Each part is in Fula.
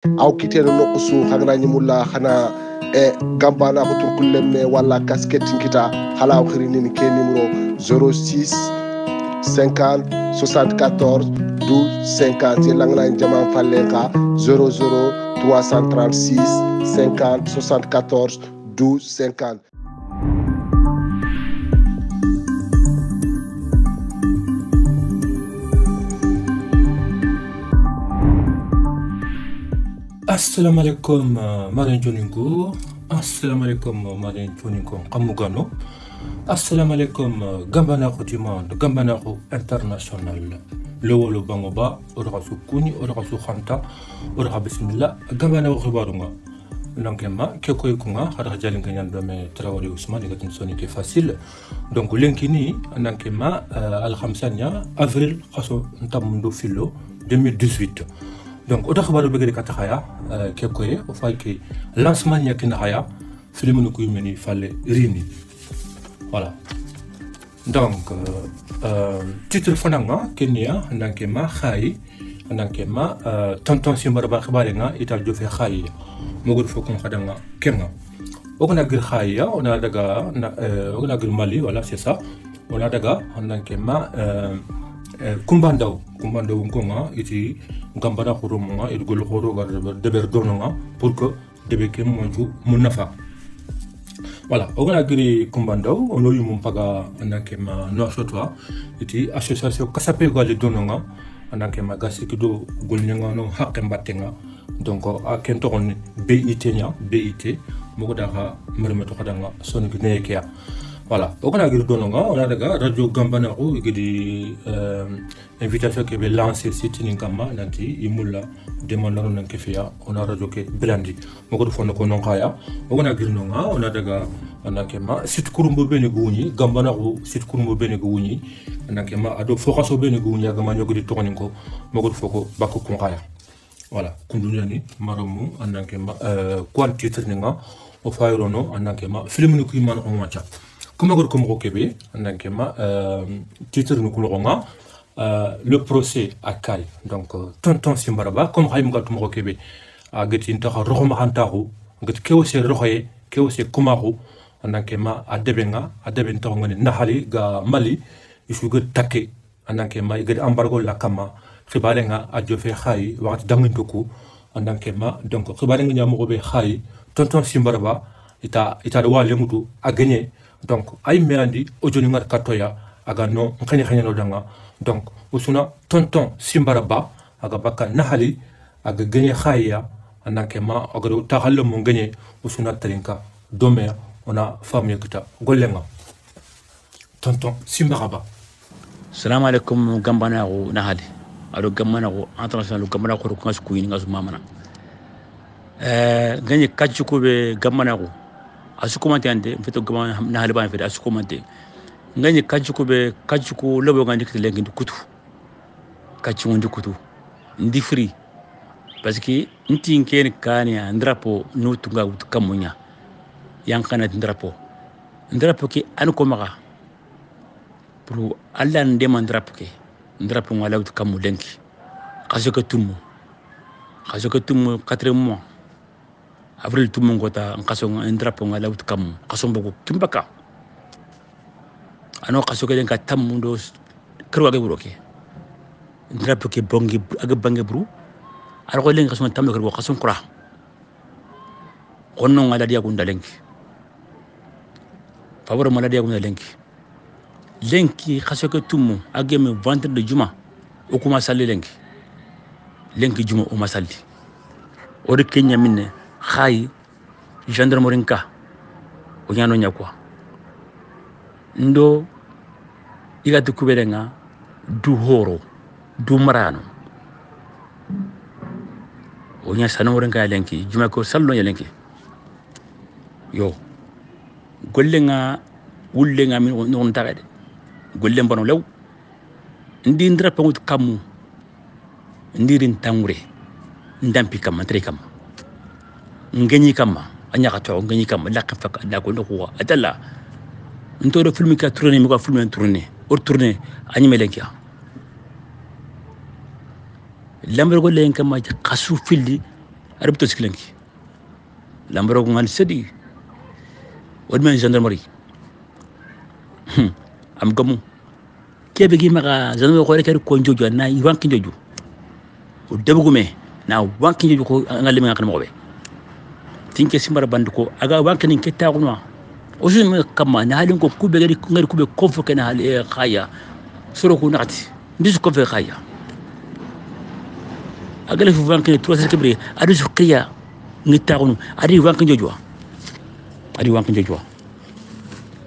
aw kiteno no kusu hagna nyimulla hana e gambana ko tur kullemme wala casquette kita hala khiri ni ke numéro 06 50 74 12 50 langna jama fallenka 00 336 50 74 12 50. Assalamu alaikum Marin Joningo. Assalamu alaikum Marin Joningo Kamugano. Assalamu alaikum Gambana du monde, Gambana international. Lolo Bangoba, Orasu Kuni, Orasu Khanta, Ora Bismillah, Gambana Ribarunga. Lankema, Keko Kunga, Harajalin Ganyan Dome, Traoré Ousmane, et Soni qui est facile. Donc, Lenkini, Nankema, Al-Khamsania, avril, Kaso Ntamundo Filo, 2018. Donc, au début de la catégorie, quelqu'un au fait que lancement y a qu'une haya, film nous qui fallait rini. Voilà. Donc, titre fondant Kenya, Nankema, Hai, Nankema, Tonton Simbarba Barenga, Ital de Ferraï, Mogul Fokon Hadanga, Kenga. On a Gilhaïa, on a Daga, on a Gilmali, voilà, c'est ça. On a Daga, Nankema, Kumbandao Nkonga, iti Gambana Horomonga, et Golo Horo de Berdonanga, pour que Debeke Monju Munafa. Voilà, on a gri Kumbandao, on a eu mon paga, Nankema Norsotwa, iti association Kasape Gali Donanga, Nankema Gassikido, Gulnyanga, Hakembatenga, donc à Kenton BIT, Mogodaha, Mermetokadanga, Sonic Nekea. Voilà, on a dit Radio Gambana, il invitation qui est lancée site Ninkama, Nanti, Imula, demandant un kefia, on a radio qui blandi. Beaucoup de fonds de Konongaya, on a dit on a daga, on a kema, site Kurumbo Beneguni, Gambana, site Kurumbo Beneguni, on a kema, ado Fokaso Beneguni, Gamanyo de Toninko, beaucoup de Foko, Bako Kongaya. Voilà, Kunduniani, Maramu, on a kema, quantité Ninga, au Fairono, on a kema, film Nukiman en Macha. Comme on Kébé, titre nous coulons le procès à Kai. Donc, Tonton Simbaraba, comme Haïmga Tumoro Kébé, à Getinta Romahantaru, Get Keose Roye, Keose Kumaru, Anankema, à Debenga, à Debentongan, Nahali, Ga Mali, il faut que Take, Anankema, il get embargo la Kama, Ribalenga, à Diofe Hai, Wat Damintoku, Anankema, donc Ribalenga Yamoube Hai, Tonton Simbaraba, il a le roi Lemutu à gagner. Donc, aïe merandi, ojoningar katoya, aga no, nkanya no danga. Donc, usuna tonton Simbaraba, aga baka nahali, aga genye khaya, anankema, aga utahalo mongenye, usuna tarinka, domer, on a famille kita, golenga. Tonton Simbaraba. Salam alaikum Gambana ou Nahali. Alors, Gambana ou international, Gambana ou Rukanskou, Ningazumamana. Gagné Kachukube Gambana ou. Asukomante ande mfeto gama na halba mfeto asukomante ngani kachuko lobo ngandi kitlengi kutu kachu ndi kutu ndi free parce que nti nkene kani ndrapo no tunga kamunya yankana ndrapo ki an ko maga pour alla ndema ndrapo ngala ut kamu lenki kajoka tumu 4 mois avril tout le monde a un drapeau à l'autre comme Kasombo Kimbaka. Alors, Kasoka Tamundo Kruagabroke. Un drapeau qui est bongi Agabangabrou. Alors, les gens Tamu Kasson Kra. On n'a la diagunda lenki. Favor maladiagunda lenki. Lenki Kasoka Tumu, Agame ventre de Juma, Okuma Sali lenki. Lenki Juma Omasali. Ore Kenya mine. Khai gendarmerie ka onyano nyakwa ndo iga tukuberenga du horo du marano onya sanorenga lenki juma ko sallo lenki yo gollenga wullenga min non tagade gollem bono lew ndi ndra pangut kamu ndirin tangure ndampi kam tre kam ngeni kama anya ka to ngeni kama la ka faka da ko ko atalla nto do film ka tourner mi ko film tourner or tourner anyi melenkia lamber go len kama kasu filli arbito siklenki lambaro ko ngal sedi wadmen gendarmerie am gamu kebe gi maka gendarmerie ko rek ko njojo na wanki njojo o debugume na wanki njojo ko ngal mi ngakana mo be tinke simbara band ko aga wanki nin ketta ko no o jun kama na halin ko kube gari ngari kube konfoke na hal khaya soro ko nakati ndisu ko fe khaya agale fu wanki 3 kebre adu su kriya ngita ko adi wanki njojo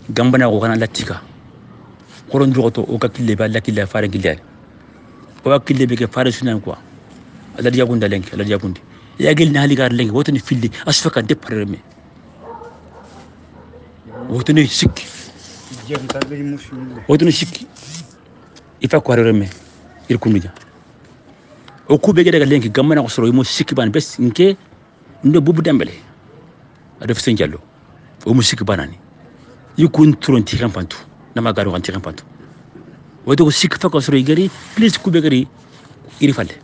gambana ko kana latika koron jogoto o ka kille ba lakilla faran kille o ka kille be ke faran sunan quoi ala dia gunda lenki ala dia gundi ya gel na haligar lenki wotoni filli asfaka de pareme wotoni sikki ifa ko reme il kumija o kube gede lenki gambana ko soro mo sikki ban bes nke ndo bubu dembele adef sen jallo o musiki banani yikun turonti kampantu nama garu kanti kampantu wato sik fa ko soro igari please kube gari iri falle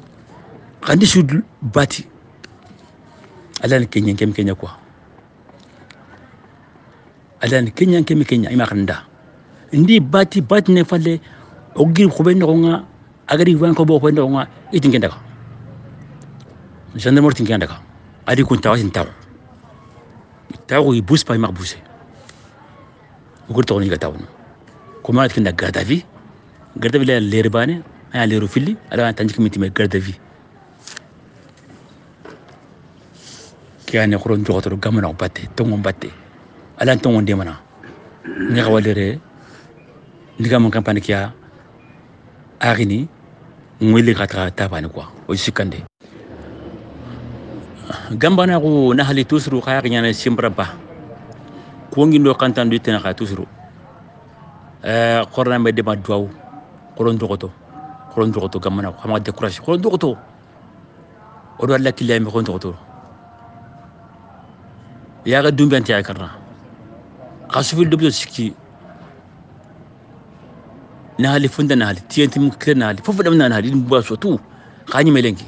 kandi sud bati alan kenya quoi alan kenya ima khanda ndi bati ne falle o gir ko ben nga agari wan ko bo ko nga itingenda ka gendarmerie tingenda ka adi kun tawasin tawo i bus pa i marbuse o ko tawni ga tawno ko ma tinda garda vi la lerbane ay leru filli ala tanji committee me garda vi kiane ko ron jogoto gamana batte tongo batte ala tongo de mana ni xawalere ndiga mon campagne kia arini ngwele kata tabani quoi o sikande gambana ko na hali tusru khaya nyana simbraba ko ngindo kantan du tena kha tusru korna me de ma duaw koron dogoto gambana ko ma décourage koron dogoto o do la kilay me koron dogoto ya ga dumbi anti akarna khasufil dobyo sikki na hali funda na hali tienti mu kle na hali fofu dam na hali mbo so tu khani melenki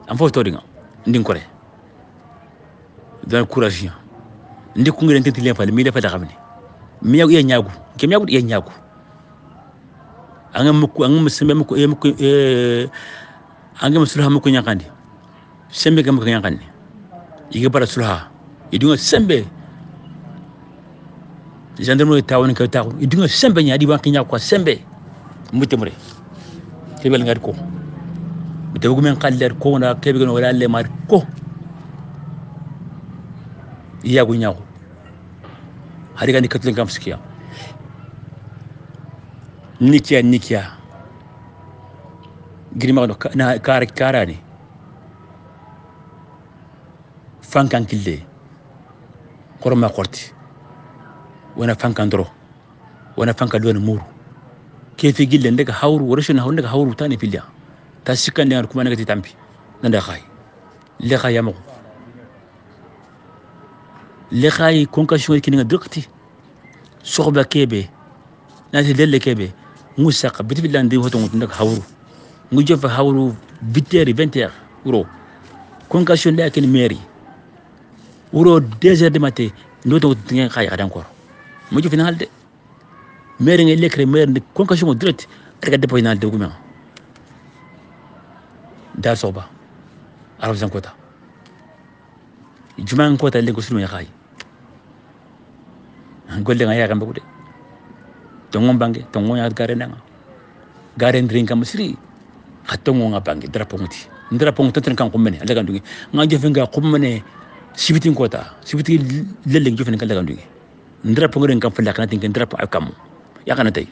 am fo to dinga ndin kore dan courage ndi ko ngene tenti len fa mi le fa da xamni mi yagu ya ñagu ke mi yagu ya ñagu angam sembe mako angam sulha mako ñakandi sembe gam ko ñakandi yige bara sulha idunga sembe gendarmerie tawon ka taw idunga sembe ñadi banki ñako sembe mutemre kebel ngad ko debugu men xaller ko na kebe no wala le mar ko iyagu ñaako hari gandi katlen kam skia nikia grima no na karani fankan kille korma korti wana fankan dro wana fanka do muru kefi gille ndega hawru worosho na ndega hawru tani filya ta sikande ngar kuma ngati tampi nanda khay le khayamo le khay concussion ki nga dokti soxba kebe nati delle kebe musaqa biti bilande hoto ndega hawru ngu jofa hawru 8h 20h euro concussion la ken mairie euro 2h du matin ndoto ngeen khay ada encore mo jofi na halde maire ngay lekre maire ni concussion direct rega depo na halde guma da soba arab zan kota juman kota le ko sunu khay golle nga yaga mbagude tongon bange tongon ya gare nanga gare ndrin kam sri khatongo nga bange drapo muti drapo ngoten kan ko mene ala gandugi nga jefe nga ko mene sibitin kota sibiti lelle jefe nga ala gandugi drapo ngren kam fala kana tinken drapo akam ya kana tay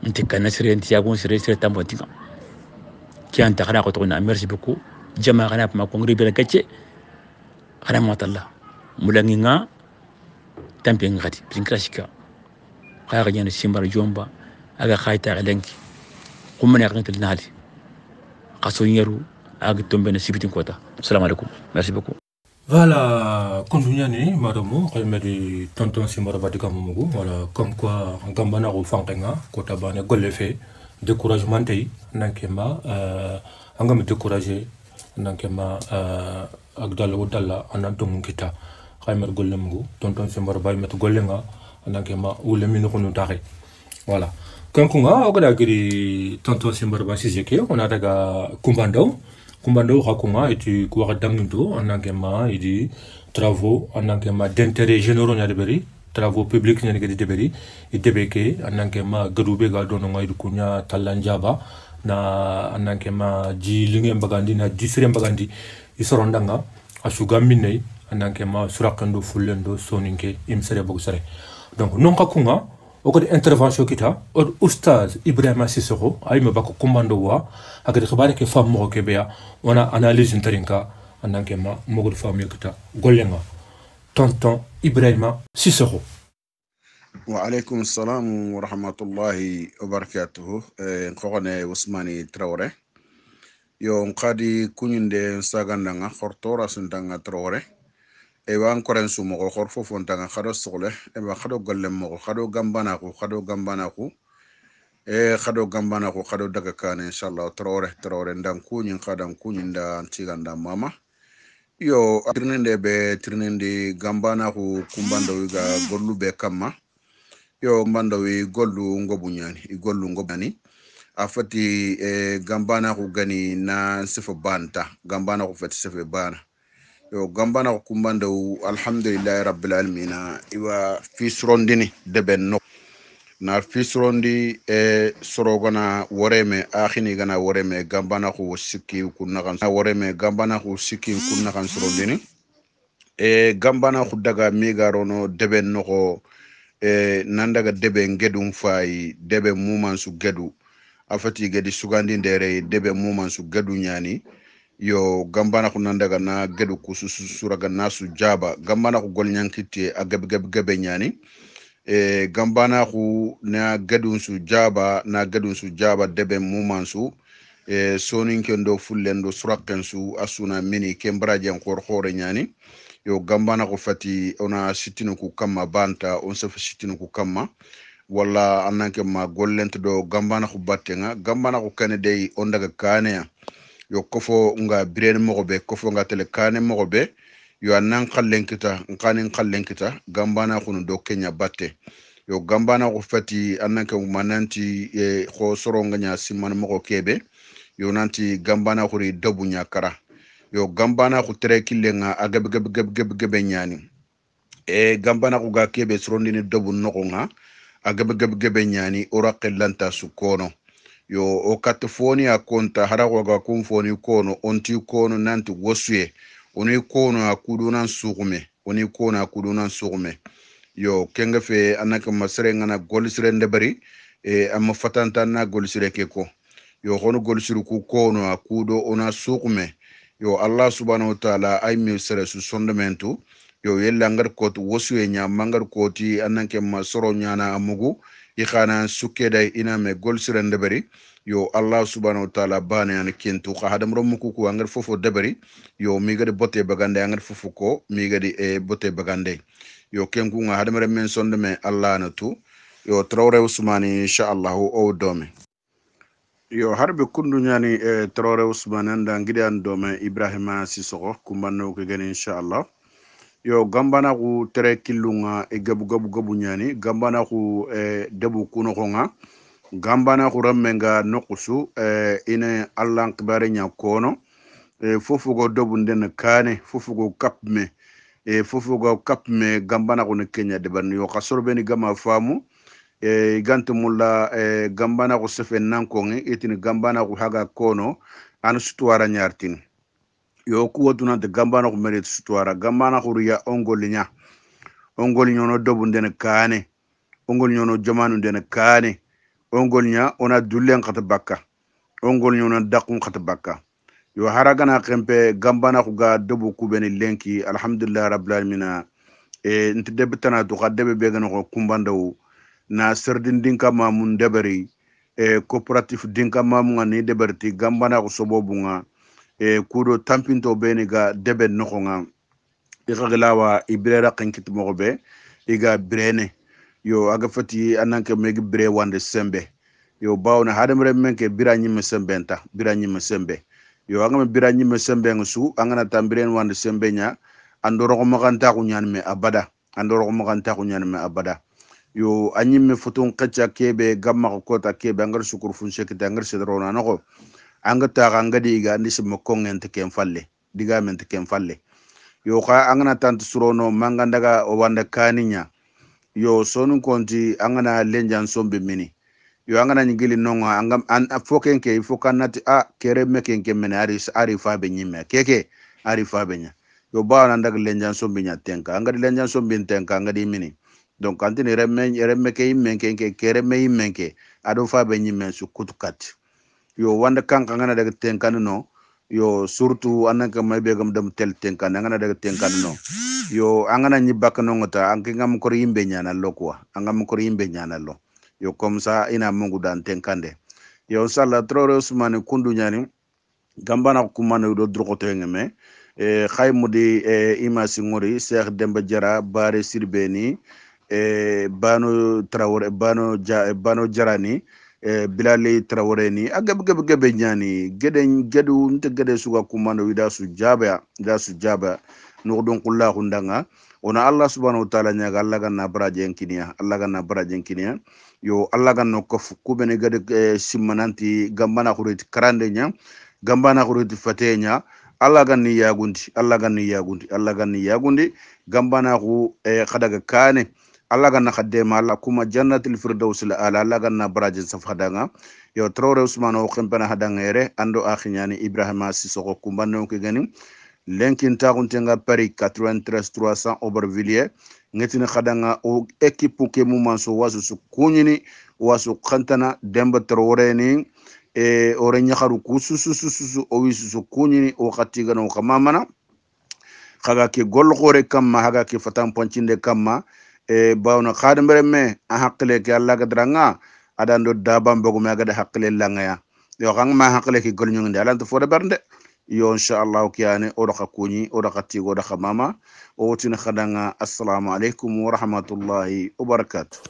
nti kana sri nti yagon sri tambo tinga kian ta kana ko to na merci beaucoup jama kana ma ko ngri bela kacce kana matalla mulangi nga tampi ngati pinkrashika khaya nyane simbar jomba aga khayta galenki kumane akantel nali qaso yeru aga tombe na sibitin kota assalamu alaikum merci beaucoup. Voilà, continuez, madame, remedi tonton Simara Badika Momogo, voilà, comme quoi, Gambana ou Fankenga, Kotabane, Golefe, découragement, Nankema, Angam découragé, nankema ak dalla anan to mun kita khaymer gollemgu tonton sembar bay met gollenga nankema wule min ko no taxé voilà kankunga ogada giri tonton sembar ba siseke on a daga kumbando hakunga et ku wax dangindo nankema idi travaux nankema d'intérêt généraux na deberi travaux publics ni gadi deberi idebeke nankema gadube ga dono ngaydu kunya talanjaba na anankema ji linge mbagandi na disire mbagandi isorondanga asuga minne anankema surakando fulendo soninke imsere bogsare donc non kakunga o ko intervention kita o oustaz Ibrahima Sissoko ay me bako commando wa agade xibare ke fam mo ke beya ona analyse ntarinka anankema mogol fam yokita gollenga tonton Ibrahima Sissoko. وعليكم السلام ورحمة الله وبركاته. نقولنا وسماني تراوري. يوم قادي كونين ده ساعندنا خرطورة سندنا تراوري. إيوان كورن سومو خرفو فونتنا خدو سقله. إيوان خدو قلم مو خدو جنباناكو خدو جنباناكو خدو دكان إن شاء الله تراوري ندم كونين خدام كونين دا تيغاندا ماما. Yo trinende be trinende gambanaku kumbando wiga gollu be kama. Yo mbando wi gollu ngobunyani igollu ngobani afati gambana ku gani na sifo banta gambana ku fati sifo bana yo gambana ku kumbando alhamdulillah rabbil alamin iwa fisrondini deben no na fisrondi sorogana woreme akhini gana woreme gambana ku sikki kunna kan woreme gambana ku sikki kunna kan sorondini gambana ku daga migarono deben no ko nandaga debe ngedum fay debe mumansu gedu afati gedi sugandi ndere debe mumansu gedu nyani yo gambana ku nandaga na gedu kususu suraga nasu jaba gambana ku golnyankiti agab nyani gambana ku na gedu su jaba debe mumansu sonin kendo fullendo surakensu asuna mini kembraje encore hore nyani yo gambana ko fati ona sitinu ku kamma banta on sa sitinu ku kamma wala ananke ma gollent do gambana ko battenga gambana ko kane dey on daga kane yo kofo nga birene mo be kofo nga tele kane mo be yo anan kallenkita ngani kallenkita gambana ko no do kenya batte yo gambana ko fati ananke mananti ko soronga nya simman mo kebe yo nanti gambana ko ri dobu nyakara yo gambana ku tere killenga agab nyani gambana ku ga kebe srondini dobu nokonga agab nyani ora qellanta su kono yo o katfoni akonta harago ga kumfoni kono onti kono nanti wosuye oni kono akudunan sugume yo kenga fe anaka masre ngana golisre ndebari amma fatanta na golisre keko yo hono golisru ku kono akudo ona sugume yo Allah subhanahu wa ta'ala ay mi sere su sondamentu yo yella ngar ko to wosuye nya mangar ko ti ananke ma soro nyana amugu ikhana sukeda ina me golsire ndebari yo Allah subhanahu wa ta'ala bane an kentu ka hadam romku ko ngar fofo debari yo mi gadi botte bagande ngar fofo ko mi gadi botte bagande yo kenku nga hadam remen sondame Allah na tu yo trawre usmani insha Allah o dome yo harbe kundu nyani Traoré Ousmane anda ngidi an dome Ibrahima Sissoko kumbanno ko gene inshallah yo gambana ku tere kilunga gabu nyani gambana ku debu kuno konga gambana ku rammenga nokusu ine Allah kibare nya kono fofu go dobu den kane fofu go kapme gambana ku ne Kenya de ban yo kasorbe ni gama famu gante mulla gambana ko sefe nankongi etini gambana ko haga kono an sutuara nyartin yo ku wotuna de gambana ko merit sutuara gambana ko riya ongolinya no dobu ndene kane ongolnyono jamanu ndene kane ongolnya ona dullen khata bakka ongolnyono dakun khata bakka yo haragana kempe gambana ko ga dobu kubeni lenki alhamdulillah rabbil alamin nti debtana to khadebe begana ko kumbandaw na serdin dinka mamun debari cooperatif dinka mamun ni deberti gambana ko sobobunga kudo tampinto beni ga debe nokonga igaglawa ibrera kankit mogobe iga brene yo aga fati ananke megi bre wande sembe yo bawna hadam remmenke biranyim sembenta biranyim sembe yo angama biranyi me sembe ngusu angana tambiren wande sembe nya andoro ko maganta ko nyanme abada andoro ko maganta ko nyanme abada yo anyimme futun qacca kebe gamma ko kota kebe angar sukur fun sekita angar sedrona nako angata ngadi ga ndi sim ko ngente kem falle diga mente kem falle yo ka angana tant surono mangandaga o wanda kaninya yo sonu konti angana lenjan sombe mini yo angana nyigili nonga angam an fokenke fokanati a kere mekenke mene ari fa be nyimme keke ari fa be nya yo ba nan dag lenjan sombe nya tenka angadi lenjan sombe tenka ngadi mini donc antini remme ke menke kere me menke ado fa be nyimme su kutukat yo wanda kanka ngana dag tenka no yo surtout anaka may begam dem tel tenka ngana dag tenka no yo angana nyibak no ngota anki ngam ko yimbe nyana lo quoi angam ko yimbe nyana lo yo comme ça ina mungu dan tenkande yo sala trore usmane kundu nyani gambana kumana do drogoto ngeme khaymudi ima singori Cheikh Demba Jara bare sirbeni bano Traoré bano jarani Bilali Traoré ni agab nyani gedu nte gede suga kumana wida su jaba no don kullahu ndanga ona Allah subhanahu wa ta'ala nyaga Allah ganna baraje kiniya yo Allah ganno ko kubene gade simmananti gambana khuriti karande nya gambana khuriti fatenya Allah ganni yagundi gambana khu khadaga kane Allah ganna khadema Allah kuma jannatul firdaus la Allah ganna baraje safadanga yo Traoré Ousmane o khempana hadangere ando akhinyani Ibrahima Sissoko kumbanno ko gani lenkin taxuntenga Paris 93 300 Aubervilliers ngetina khadanga o équipe ke mumanso wasu su kunyini wasu khantana Demba Traoré ni ore nyakharu kususususu o wisu su kunyini o khatiga no khamamana khaga ke gol khore kamma haga ke fatam poncinde kamma bawna khadambere me a haqqle ke Allah gadranga adando dabam bogo me gada haqqle langaya yo khang ma haqqle ke gol nyungde alanto fo de bernde yo inshallah kiyane o doxa kuñi o doxa tigo doxa mama o wotina khadanga assalamu alaikum wa rahmatullahi wa barakatuh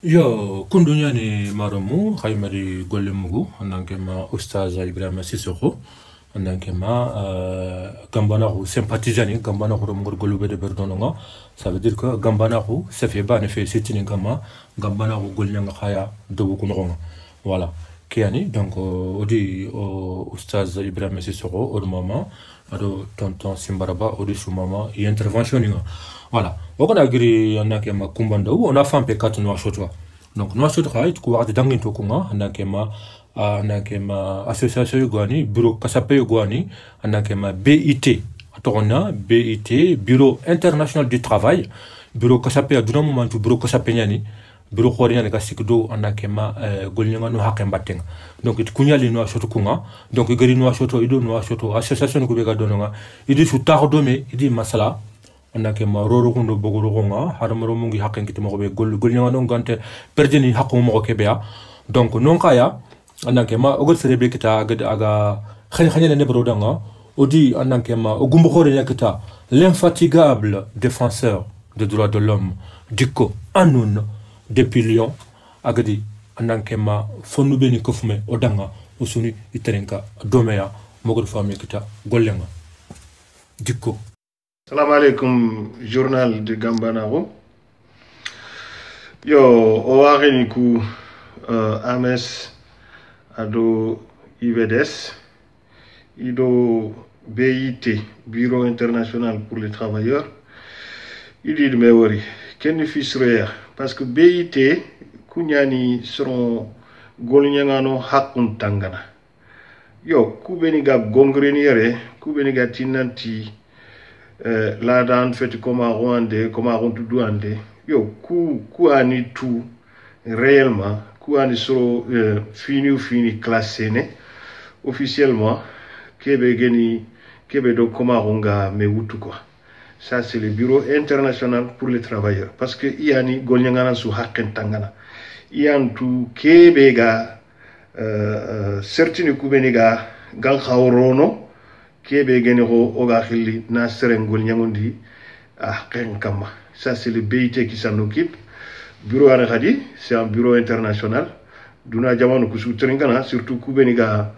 yo kundunya ni marumu khaymari golle mugu nanke ma ustaz Ibrahima Sissoko nanke ma gambana ko sympathisani gambana ko ngor golube de berdononga ça veut dire que gambana ko ça fait pas ne fait sitini gambana ko golnya nga khaya dobu ko ngonga voilà Kiani, donc odi Oustaz Ibrahima Sissoko au moment ado tonton Simbaraba odi soumama et intervention voilà on a gri on a kema kumbanda on a fait un P4 noir chotwa donc noir chotwa it ko wadi dangin to kunga on a kema association yugani bureau kasape yugani on a kema BIT atona BIT bureau international du travail bureau kasape aduna moment du bureau kasape nyani bureau khorinya ne kasikdo anakema golnyanga no hakembatenga donc it kunyali no shoto kunga donc gari no shoto ido no shoto association ko be ga dononga idi su tardo me idi masala anakema roro kundo bogoro konga haramaro mungi hakenkiti mo be golnyanga no gante perdeni hakko mo ko kebea donc non kaya anakema ogol serebe kita aga khanya ne brodanga odi anakema ogumbo khorinya kita l'infatigable défenseur des droits de l'homme diko anun depuis Lyon agadi anankema fonu beni kofume odanga usuni iterenka domeya mogol fami kita gollenga dikko salam alaikum journal de Gambanaro yo o warini ku AMS ado IVDS ido BIT Bureau international pour les travailleurs idi me wori ken fisreya parce que BIT kunyani seront golnyangano hakun tangana yo kubeni ga gongreniere kubeni ga tinanti la dan fait comme à Rwanda comme à Rwanda yo ku ani tout réellement ku ani soro fini classé ne officiellement kebe do comme à Ronga me wutu quoi. Ça, c'est le Bureau international pour les travailleurs. Parce que il y a ni golnyangana su hakken tangana. Il y a tout kebega certains kubeniga gang khawrono kebe genero oga khili na seren golnyangondi hakken kama. Ça, c'est le BIT qui s'en occupe. Bureau Arkhadi, c'est un bureau international. Duna jamanu kusu tringana surtout kubeniga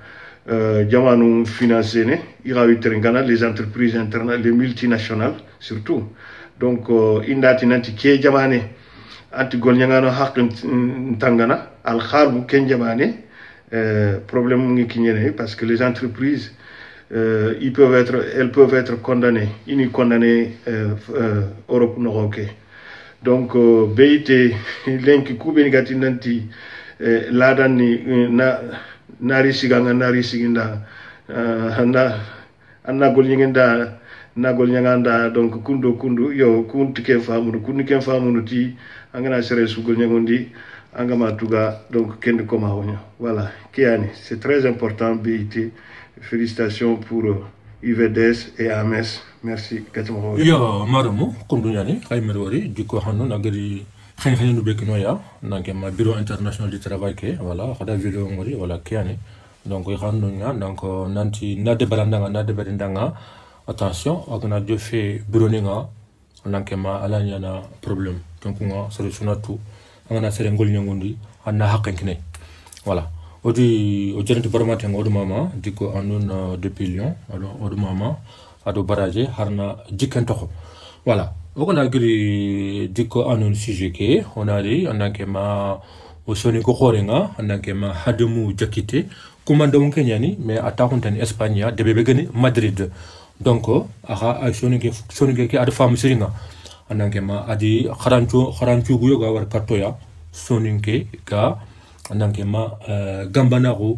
jamanu financé ne ira uterengana les entreprises internationales, les multinationales surtout. Donc indati nanti ke jamane anti golnyangano haqqin tangana al kharbu ken jamane problème ngi kinyene parce que les entreprises elles peuvent être condamnées Europe noroke. Donc beite lenki kubeni gati nanti ladani nari siginda anna golnyangenda nagol nyanganda donc kundu yo kunti ken famuno ti angana sere sugol nyangondi angama tuga donc kende koma wonya. Voilà kiani c'est très important BIT. Félicitations pour UVDS et AMS. Merci katamo yo maramu kundu nyani khaymeri diko hanno nagari xen no bekino ya nanke ma bureau international du travail ke voilà khada vidéo ngori voilà kiani donc xanno nya donc nanti nade barandanga attention agna de fait buroninga lankema alanya na problème donc nga solution tout ngana sere ngol nyangondi anna hakkenkine voilà odi o jerenti barmate ngodo mama diko anon depuis Lyon alors odo mama ado baraje harna jikantoko voilà ogona giri diko anon sujet ke onari lankema o soni ko khorenga lankema hademu jakite commando mon kenyani mais attaquant Espagne de bebe gani Madrid. Donc aha sonike ke ada fam siringa ananke ma adi kharanchu guyo ga war katoya soninke ga ananke ma gambana ko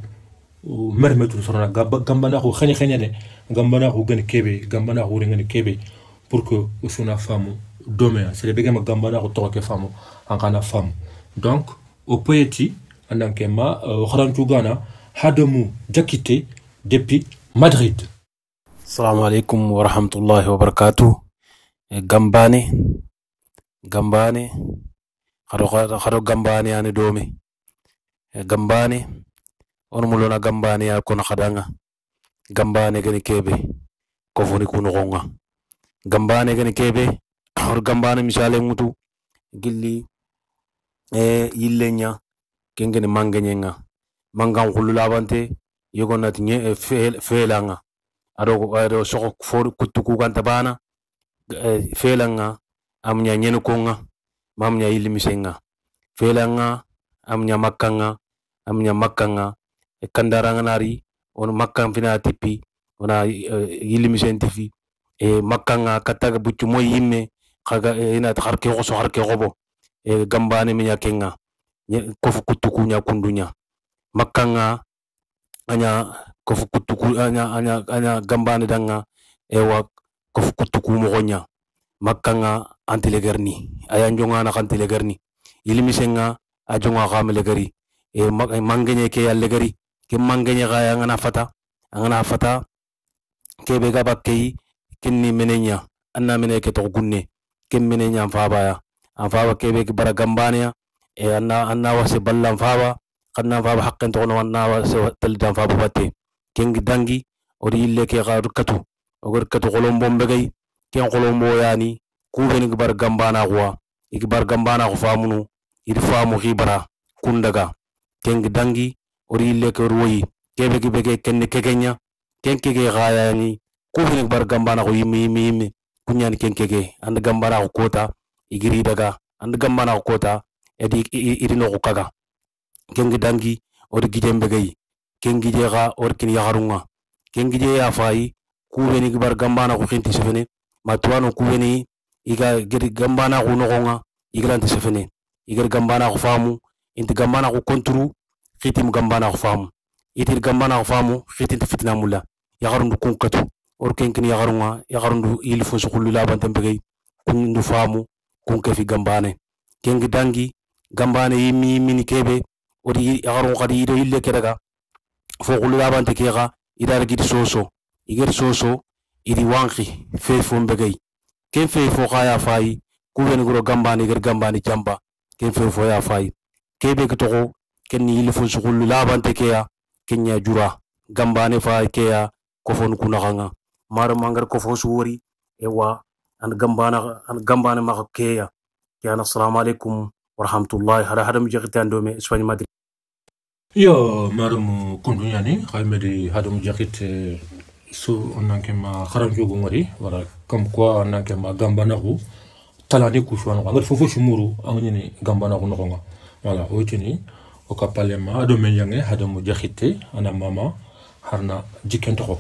mermetu sorona gambana ko khani ne gambana ko gani kebe gambana ko ngani kebe pour que usuna famu domaine c'est le begama gambana ko to ke famu ankana famu. Donc au poeti ananke ma kharanchu gana hadamu jakite depuis Madrid. Assalamu alaikum wa rahmatullahi wa barakatuh. Gambane kharo gambane ani domi gambane on mulona gambane ya kono khadanga gambane gani kebe ko foni kuno gonga gambane gani kebe or gambane misale mutu gilli yillenya kengeni mangenyenga mangan khulu labante yogonati nye felanga ado soko for kutuku kanta bana felanga amnya nyenu konga mamnya ilimisenga felanga amnya makkanga kandaranga nari on makkan fina tipi ona ilimisen tifi makkanga kataga buccu moy yimme khaga ina kharke gobo gambane minya kenga kofu kutuku nya kundunya makkanga anya kofu kutuku anya gambane danga ewa kofu kutuku mogonya makkanga antilegerni aya njonga na kantilegerni ilimisenga ajonga khamlegeri mangenye ke yalegeri ke mangenye ga ngana fata ke be ga bakkei kinni menenya anna mene ke to gunne ke menenya amfaba ke be bara gambane anna wase ballan faba kanna faba haqqen to no anna wase taldan faba batte kengi dangi ori ille ke ga rukatu kolombo mbegay ken kolombo yani kubeni bar gambana kwa bar gambana ko famunu idi famu khibara kundaga kengi dangi ori ille ke ruyi kebe bege kenne kekenya kenke ge gayani kubeni bar gambana ko yimi kunyani kenke and gambana ko kota igiri daga and gambana ko kota edi irino ko kaga kengi dangi ori gijembe gay kengi je ga ori kin yagarunga kengi je ya fayi kubeni bar gambana ko khinti sefene matuano kubeni iga geri gambana ko nogonga igrante sefene igar gambana ko famu inti gambana ko konturu khitim gambana ko famu itir gambana ko famu khitin fitna mulla yagarundu kunkatu or kenkin yagarundu il fo sukulu la bantam begay kundu famu kunke fi gambane kengi dangi gambane yimi mini kebe ori yagarun qadi ido ille kedaga fo kulu la bante kega idara gidi soso iger soso idi wanki fe fo mbegay ken fe fo khaya fay kuben gro gambani ger gambani jamba ken fe fo ya fay kebe gitoko ken ni ilfo sukulu labante keya kenya jura gambani fay keya ko fon kunanga mar mangar ko fo suwori ewa an gambana ma keya ya assalamu alaikum wa rahmatullahi hada mi jextando me Espagne Madrid Yo marum kundunyani khaymedi hadum jakit so onanke ma kharanjo ngori wala comme quoi onanke ma gambana hu talani ku shwan ngal fofo shumuru angni gambana hu nokonga wala otini o kapalema ado menyange hadum jakite ana mama harna jikento ko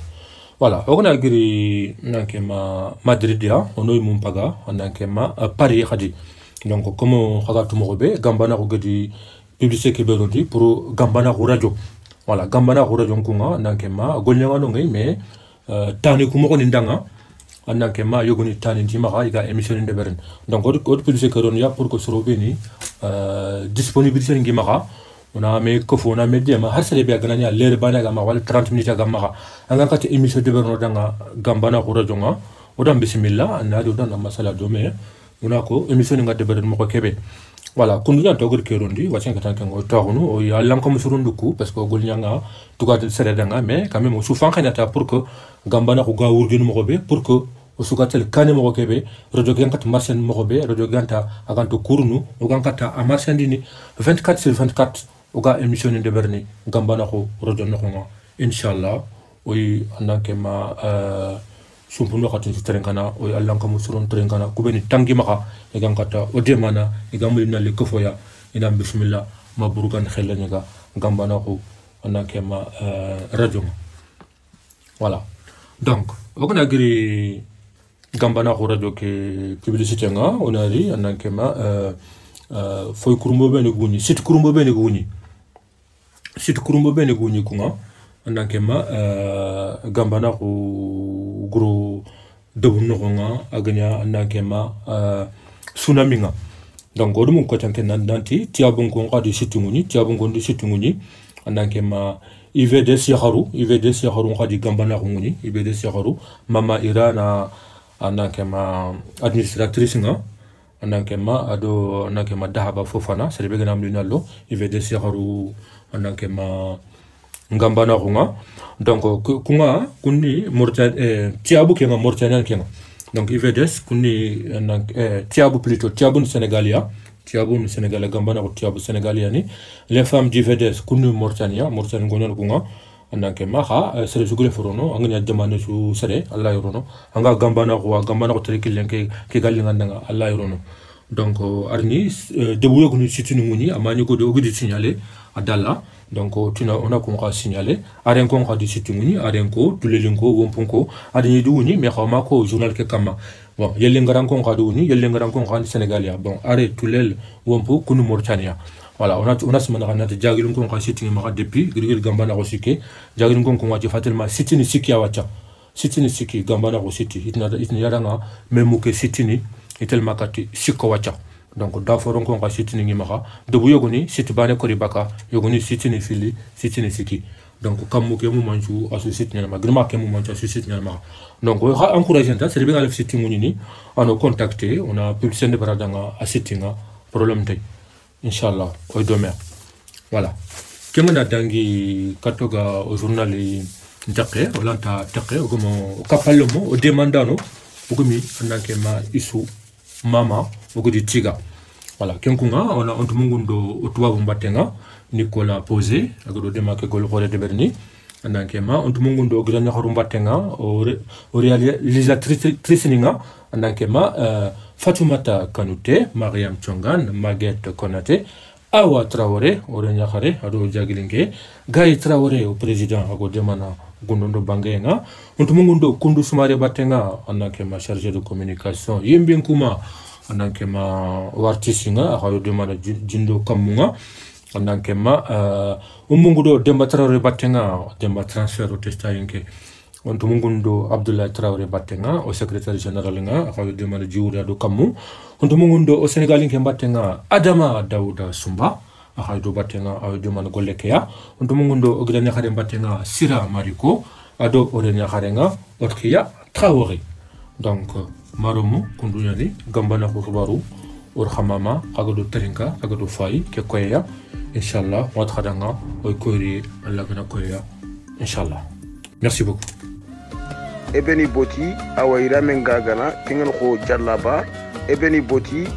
voilà ogna giri nanke ma Madrid ya onoy mum paga onanke ma Paris khadi donc comme khagatu mo be gambana ko gadi publicité qui berondi pour gambana radio voilà gambana radio kunga nankema golnyanga no ngai mais tani kuma ko ndanga nankema yogoni tani ndima ga émission de beren donc autre publicité que ron ya pour que sorobeni disponibilité ngi maga on a mais ko fona media ma har sele be gananya lere bana ga ma wala 30 minutes ga maga anga kat émission de beren danga gambana radio nga odam bismillah na do dana masala do me onako émission nga de beren mo ko kebe voilà kundunya togor kerondi wacen katanke ngo taxunu o yallan ko musurundu ku parce que golnyanga tuga sere danga mais quand même soufan khanata pour que gambana ko gawurgin mo be pour que o sugatel kane mo kebe radio gankat marchen mo be radio ganta aganto kurnu o gankata a marchandini 24/24 o ga émission de berni gambana ko radio no ko inshallah o andanke ma sumpuno khatin terengana o allan ko musurun terengana kubeni tangi maka e gankata o demana e gamulina le kofoya ina bismillah mabrukan khellanya ga gambana ko anake ma radio voilà donc ogna giri gambana ko radio ke publicité nga onari anake ma foy kurumbo bene guni site kurumbo bene guni kunga andanke ma gambana ko gros debu nokonga aganya andanke ma tsunami nga donc godum ko tanke nandanti tiabon ko ngadi situnguni tiabon ko ndi situnguni andanke ma IVDS yaharu ngadi gambana ko nguni IVDS yaharu mama irana andanke ma administratrice nga andanke ma ado andanke ma dahaba fofana serbe ganam linallo IVDS yaharu andanke ma ngambana kunga donc kunga kunni Mauritanie tiabu kenga Mauritanie kenga donc IVDS kunni tiabu plutôt tiabu Sénégalia gambana ko tiabu Sénégalia ni les femmes d'IVDS kunni Mauritanie ngonon kunga andanke maha sere sugule forono anganya jamane su sere Allah yorono anga gambana ko trekilen ke galinga ndanga Allah yorono donc arni debuyo ko ni situni muni amani ko do gudi signaler adalla donc on a qu'on signaler aren ko di situmuni aren ko tulelinko wompunko adini duuni mais xawma ko journal ke kama bon yelle ngaran ko xaduni yelle ngaran ko xan Sénégalia bon are tulel wompu kunu Mauritania voilà on a semana kanata jagilun ko sitingi ma depuis grigil gambana ko sikke jagilun ko wati fatilma sitini sikki awacha sitini sikki gambana ko siti itna yaranga memu ke sitini itelma kati sikko wacha donc da foron ko sitini ngi maka debu yogoni siti bane ko ribaka yogoni sitini fili sitini siki donc kammu ke mu manju asu sitini ma grima ke mu manju asu sitini ma donc ha encourager ta serbe ngal sitini nguni ano contacter on a publicité de baradanga a sitinga problème tay inshallah o demain voilà kemana dangi katoga au journal ndaqe wala ta taqe o gomo kapalmo o demandano o gomi anake ma isu mama ogudi tiga voilà kenkunga on tumungundo otuwa mbatenga Nicolas Posé agodo demake gol khore de berni andanke ma on tumungundo ogiranya khoru mbatenga o réalisatrice ninga andanke ma Fatoumata Kanouté Mariam Chongan Maguette Konaté Awa Traoré orenya khare ado jagilinge Gaye Traoré au président agodo mana Gundondo Bangenga on tumungundo kundu sumare batenga andanke ma chargé de communication yembien kuma andanke ma wartisinga ayo demana jindo kamunga andanke ma umungudo demba Traoré batenga demba transfert au testayinke on tumungundo Abdoulaye Traoré batenga au secrétaire général nga ayo demana jiwura do kamu on tumungundo au sénégalinke batenga Adama Daouda Sumba ayo batenga ayo demana gollekeya on tumungundo ogiranya khare batenga Sira Mariko ado orenya kharenga otkiya Traoré donc maromu kundunyani gambana ko baru or khamama agado terinka agado fay ke koya inshallah wa khadanga oy koyri Allah gana koya inshallah merci beaucoup ebeni boti awaira men gagana tingen ko jallaba ebeni boti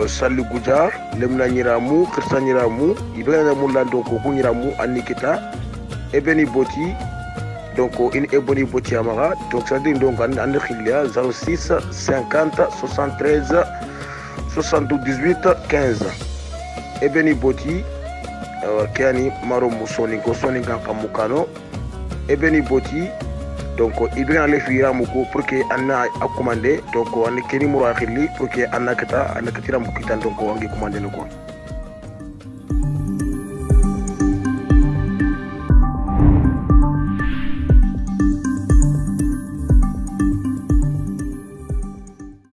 Salli Gujar lemna nyiramu Kirsa nyiramu ibena mulla donc ku nyiramu anikita ebeni boti donc in eboni boti amara donc ça dit donc an khilia 06 50 73 78 15 ebeni boti kani maro musoni ko soni kan kamukano ebeni boti donc ibena le fira muko pour que anna a commander donc on keni muro akhili pour que anna katira mukita donc wangi commander ko